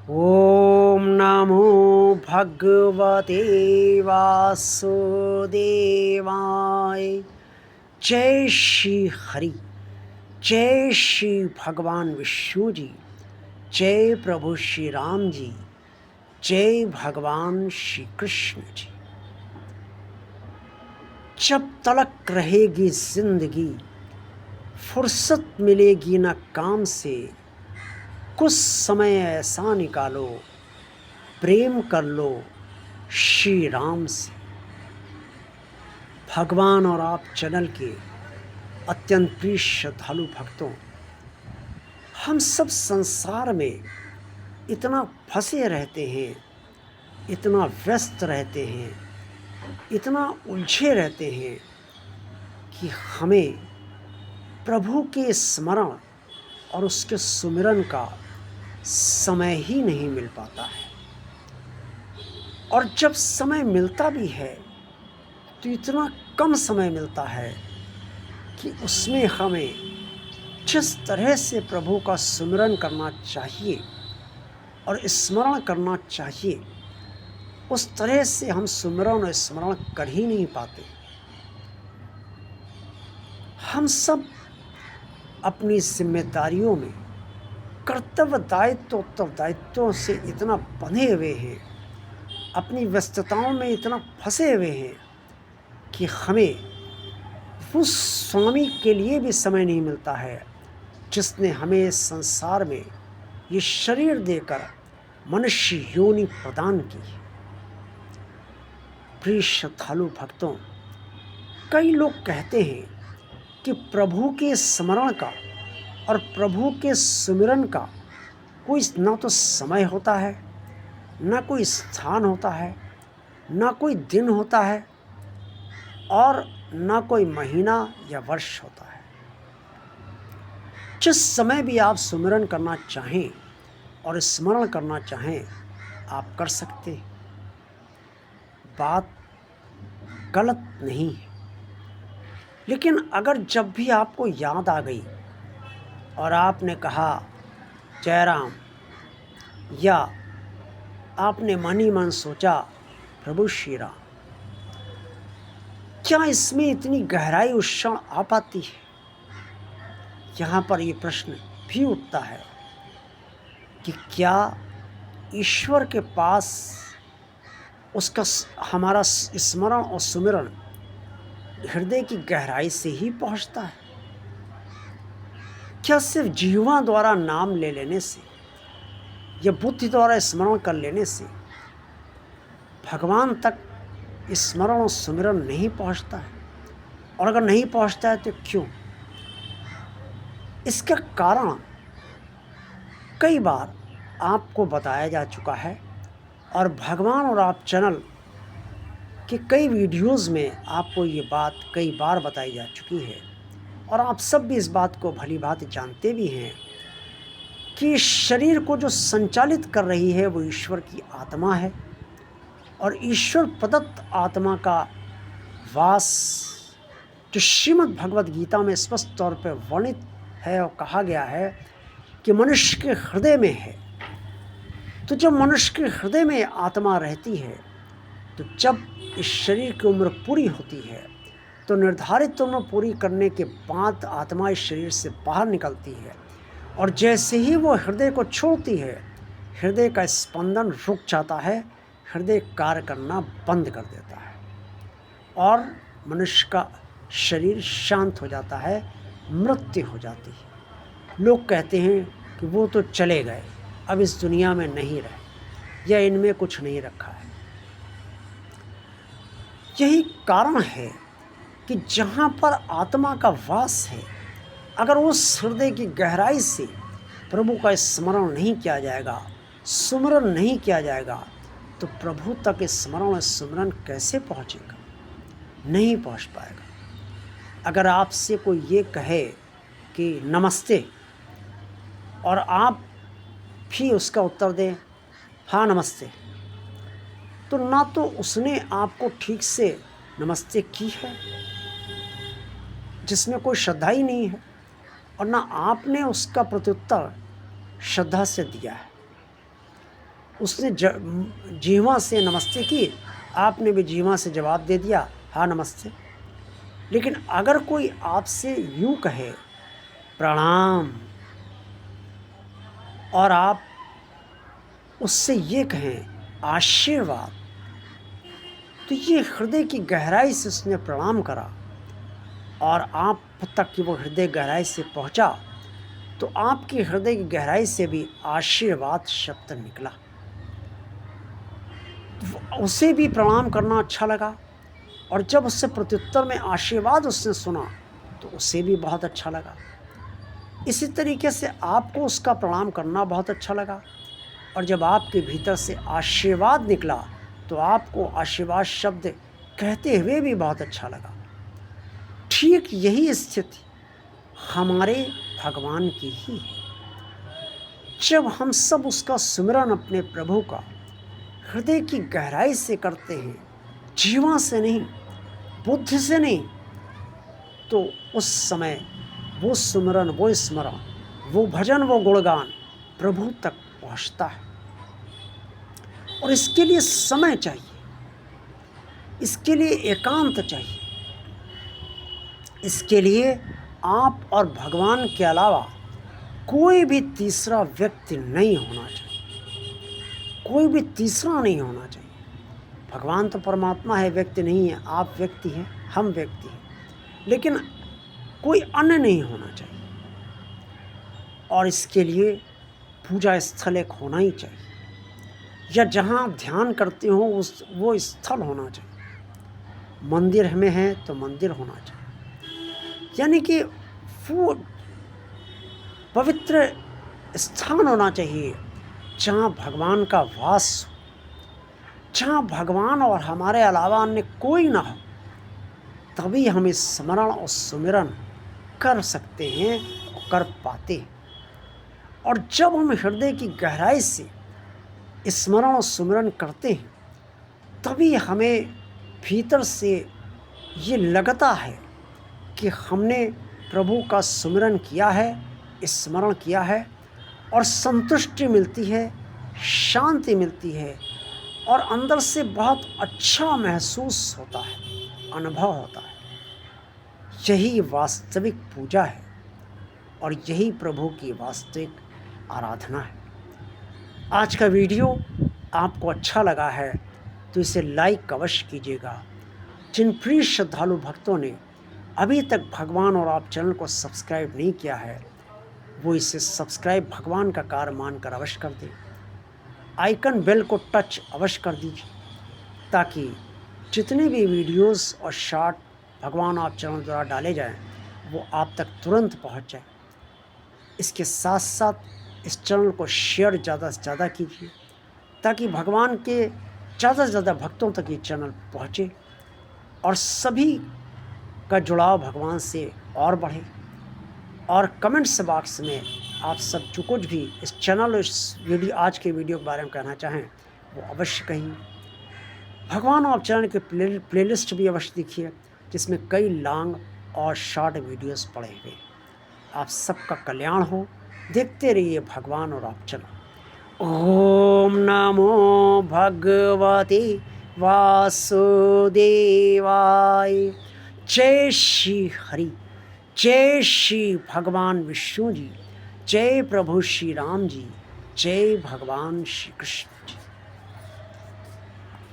ओम नमो भगवते वासुदेवाय। जय श्री हरि, जय श्री भगवान विष्णु जी, जय प्रभु श्री राम जी, जय भगवान श्री कृष्ण जी। जब तलक रहेगी जिंदगी, फुर्सत मिलेगी न काम से, कुछ समय ऐसा निकालो, प्रेम कर लो श्री राम से। भगवान और आप चैनल के अत्यंत प्रिय श्रद्धालु भक्तों, हम सब संसार में इतना फंसे रहते हैं, इतना व्यस्त रहते हैं, इतना उलझे रहते हैं कि हमें प्रभु के स्मरण और उसके सुमिरन का समय ही नहीं मिल पाता है। और जब समय मिलता भी है तो इतना कम समय मिलता है कि उसमें हमें जिस तरह से प्रभु का सुमिरन करना चाहिए और स्मरण करना चाहिए, उस तरह से हम सुमिरन और स्मरण कर ही नहीं पाते। हम सब अपनी जिम्मेदारियों में, कर्तव्य दायित्व उत्तरदायित्वों से इतना बंधे हुए हैं, अपनी व्यस्तताओं में इतना फंसे हुए हैं कि हमें उस स्वामी के लिए भी समय नहीं मिलता है जिसने हमें इस संसार में ये शरीर देकर मनुष्य योनि प्रदान की। प्रिय श्रद्धालु भक्तों, कई लोग कहते हैं कि प्रभु के स्मरण का और प्रभु के सुमिरन का कोई ना तो समय होता है, ना कोई स्थान होता है, ना कोई दिन होता है और ना कोई महीना या वर्ष होता है। जिस समय भी आप सुमिरन करना चाहें और स्मरण करना चाहें, आप कर सकते हैं। बात गलत नहीं है, लेकिन अगर जब भी आपको याद आ गई और आपने कहा जय राम, या आपने मन ही मन सोचा प्रभु श्री राम, क्या इसमें इतनी गहराई उस क्षण आ पाती है? यहाँ पर ये प्रश्न भी उठता है कि क्या ईश्वर के पास उसका हमारा स्मरण और सुमिरन हृदय की गहराई से ही पहुँचता है? क्या सिर्फ जीवा द्वारा नाम ले लेने से या बुद्धि द्वारा स्मरण कर लेने से भगवान तक स्मरण और सुमिरन नहीं पहुंचता है? और अगर नहीं पहुंचता है तो क्यों? इसका कारण कई बार आपको बताया जा चुका है और भगवान और आप चैनल के कई वीडियोस में आपको ये बात कई बार बताई जा चुकी है और आप सब भी इस बात को भली भांति जानते भी हैं कि शरीर को जो संचालित कर रही है वो ईश्वर की आत्मा है और ईश्वर प्रदत्त आत्मा का वास जो श्रीमद् भगवद गीता में स्पष्ट तौर पर वर्णित है और कहा गया है कि मनुष्य के हृदय में है। तो जब मनुष्य के हृदय में आत्मा रहती है, तो जब इस शरीर की उम्र पूरी होती है तो निर्धारित उम्र पूरी करने के बाद आत्मा इस शरीर से बाहर निकलती है और जैसे ही वो हृदय को छोड़ती है, हृदय का स्पंदन रुक जाता है, हृदय कार्य करना बंद कर देता है और मनुष्य का शरीर शांत हो जाता है, मृत्यु हो जाती है। लोग कहते हैं कि वो तो चले गए, अब इस दुनिया में नहीं रहे या इनमें कुछ नहीं रखा है। यही कारण है कि जहाँ पर आत्मा का वास है, अगर उस हृदय की गहराई से प्रभु का स्मरण नहीं किया जाएगा, सुमिरन नहीं किया जाएगा, तो प्रभु तक स्मरण और सुमिरन कैसे पहुँचेगा? नहीं पहुँच पाएगा। अगर आपसे कोई ये कहे कि नमस्ते और आप भी उसका उत्तर दें हाँ नमस्ते, तो ना तो उसने आपको ठीक से नमस्ते की है, जिसमें कोई श्रद्धा ही नहीं है, और ना आपने उसका प्रत्युत्तर श्रद्धा से दिया है। उसने जीवा से नमस्ते की, आपने भी जीवा से जवाब दे दिया हाँ नमस्ते। लेकिन अगर कोई आपसे यूँ कहे प्रणाम और आप उससे ये कहें आशीर्वाद, तो ये हृदय की गहराई से उसने प्रणाम करा और आप तक कि वो हृदय गहराई से पहुंचा, तो आपके हृदय की गहराई से भी आशीर्वाद शब्द निकला। उसे भी प्रणाम करना अच्छा लगा और जब उससे प्रत्युत्तर में आशीर्वाद उसने सुना तो उसे भी बहुत अच्छा लगा। इसी तरीके से आपको उसका प्रणाम करना बहुत अच्छा लगा और जब आपके भीतर से आशीर्वाद निकला तो आपको आशीर्वाद शब्द कहते हुए भी बहुत अच्छा लगा। ठीक यही स्थिति हमारे भगवान की ही है। जब हम सब उसका सुमिरन अपने प्रभु का हृदय की गहराई से करते हैं, जीवा से नहीं, बुद्धि से नहीं, तो उस समय वो सुमिरन, वो स्मरण, वो भजन, वो गुणगान प्रभु तक पहुंचता है। और इसके लिए समय चाहिए, इसके लिए एकांत चाहिए, इसके लिए आप और भगवान के अलावा कोई भी तीसरा व्यक्ति नहीं होना चाहिए, कोई भी तीसरा नहीं होना चाहिए। भगवान तो परमात्मा है, व्यक्ति नहीं है। आप व्यक्ति हैं, हम व्यक्ति हैं, लेकिन कोई अन्य नहीं होना चाहिए। और इसके लिए पूजा स्थल एक होना ही चाहिए, या जहाँ आप ध्यान करते हो वो स्थल होना चाहिए। मंदिर में है तो मंदिर होना चाहिए, यानी कि वो पवित्र स्थान होना चाहिए जहाँ भगवान का वास हो, जहाँ भगवान और हमारे अलावा अन्य कोई ना हो। तभी हम इस स्मरण और सुमिरन कर सकते हैं और कर पाते हैं। और जब हम हृदय की गहराई से स्मरण और सुमिरन करते हैं, तभी हमें भीतर से ये लगता है कि हमने प्रभु का सुमिरन किया है, स्मरण किया है, और संतुष्टि मिलती है, शांति मिलती है, और अंदर से बहुत अच्छा महसूस होता है, अनुभव होता है। यही वास्तविक पूजा है और यही प्रभु की वास्तविक आराधना है। आज का वीडियो आपको अच्छा लगा है तो इसे लाइक अवश्य कीजिएगा। जिन प्रिय श्रद्धालु भक्तों ने अभी तक भगवान और आप चैनल को सब्सक्राइब नहीं किया है, वो इसे सब्सक्राइब भगवान का कार्य मानकर अवश्य कर दें। आइकन बेल को टच अवश्य कर दीजिए, ताकि जितने भी वीडियोस और शॉर्ट भगवान आप चैनल द्वारा डाले जाएं वो आप तक तुरंत पहुंच जाए। इसके साथ साथ इस चैनल को शेयर ज़्यादा से ज़्यादा कीजिए, ताकि भगवान के ज़्यादा से ज़्यादा भक्तों तक ये चैनल पहुँचे और सभी का जुड़ाव भगवान से और बढ़े। और कमेंट्स बॉक्स में आप सब जो कुछ भी इस चैनल और इस वीडियो आज के वीडियो के बारे में कहना चाहें वो अवश्य कहिए। भगवान और चैनल के प्लेलिस्ट भी अवश्य देखिए, जिसमें कई लॉन्ग और शॉर्ट वीडियोस पड़े हुए। आप सबका कल्याण हो। देखते रहिए भगवान और आप चैनल। ओम नमो भगवते वासुदेवाय। जय श्री हरि, जय श्री भगवान विष्णु जी, जय प्रभु श्री राम जी, जय भगवान श्री कृष्ण जी।